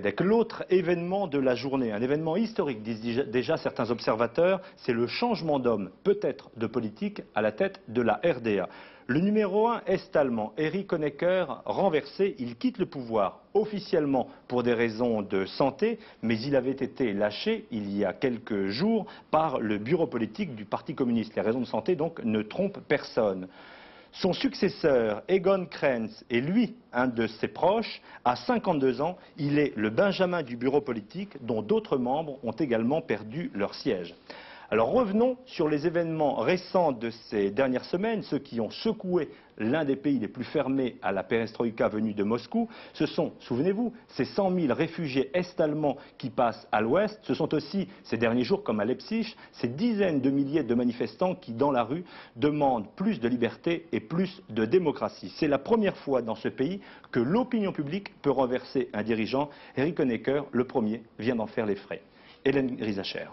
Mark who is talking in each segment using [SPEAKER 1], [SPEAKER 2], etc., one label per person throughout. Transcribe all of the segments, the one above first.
[SPEAKER 1] Avec l'autre événement de la journée, un événement historique, disent déjà certains observateurs, c'est le changement d'homme, peut-être de politique, à la tête de la RDA. Le numéro 1 est-allemand, Erich Honecker, renversé, il quitte le pouvoir officiellement pour des raisons de santé, mais il avait été lâché il y a quelques jours par le bureau politique du Parti communiste. Les raisons de santé donc ne trompent personne. Son successeur, Egon Krenz, est lui un de ses proches. À 52 ans, il est le benjamin du bureau politique dont d'autres membres ont également perdu leur siège. Alors revenons sur les événements récents de ces dernières semaines, ceux qui ont secoué l'un des pays les plus fermés à la perestroïka venue de Moscou. Ce sont, souvenez-vous, ces 100 000 réfugiés est-allemands qui passent à l'ouest. Ce sont aussi, ces derniers jours, comme à Leipzig, ces dizaines de milliers de manifestants qui, dans la rue, demandent plus de liberté et plus de démocratie. C'est la première fois dans ce pays que l'opinion publique peut renverser un dirigeant. Erich Honecker, le premier, vient d'en faire les frais. Hélène Grisacher.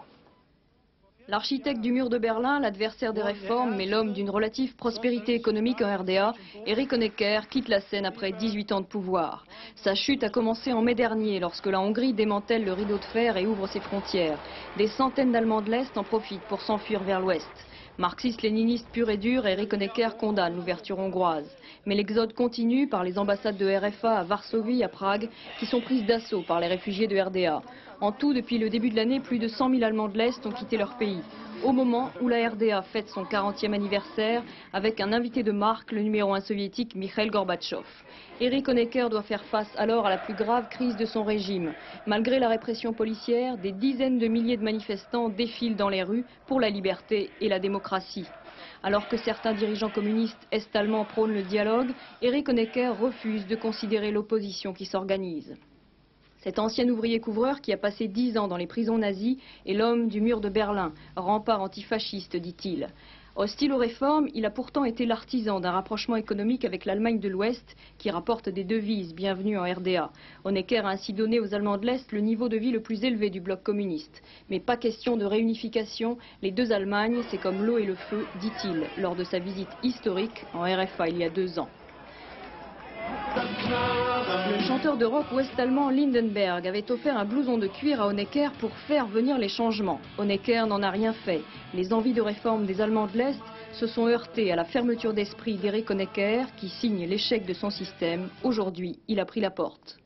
[SPEAKER 2] L'architecte du mur de Berlin, l'adversaire des réformes, mais l'homme d'une relative prospérité économique en RDA, Erich Honecker quitte la scène après 18 ans de pouvoir. Sa chute a commencé en mai dernier, lorsque la Hongrie démantèle le rideau de fer et ouvre ses frontières. Des centaines d'Allemands de l'Est en profitent pour s'enfuir vers l'Ouest. Marxiste-léniniste pur et dur, Erich Honecker condamne l'ouverture hongroise. Mais l'exode continue par les ambassades de RFA à Varsovie, à Prague, qui sont prises d'assaut par les réfugiés de RDA. En tout, depuis le début de l'année, plus de 100 000 Allemands de l'Est ont quitté leur pays. Au moment où la RDA fête son 40e anniversaire, avec un invité de marque, le numéro 1 soviétique Mikhail Gorbatchev. Erich Honecker doit faire face alors à la plus grave crise de son régime. Malgré la répression policière, des dizaines de milliers de manifestants défilent dans les rues pour la liberté et la démocratie. Alors que certains dirigeants communistes est-allemands prônent le dialogue, Erich Honecker refuse de considérer l'opposition qui s'organise. Cet ancien ouvrier couvreur qui a passé 10 ans dans les prisons nazies est l'homme du mur de Berlin, rempart antifasciste, dit-il. Hostile aux réformes, il a pourtant été l'artisan d'un rapprochement économique avec l'Allemagne de l'Ouest qui rapporte des devises bienvenue en RDA. Honecker a ainsi donné aux Allemands de l'Est le niveau de vie le plus élevé du bloc communiste. Mais pas question de réunification, les deux Allemagnes, c'est comme l'eau et le feu, dit-il, lors de sa visite historique en RFA il y a 2 ans. Le chanteur de rock ouest-allemand Lindenberg avait offert un blouson de cuir à Honecker pour faire venir les changements. Honecker n'en a rien fait. Les envies de réforme des Allemands de l'Est se sont heurtées à la fermeture d'esprit d'Erich Honecker qui signe l'échec de son système. Aujourd'hui, il a pris la porte.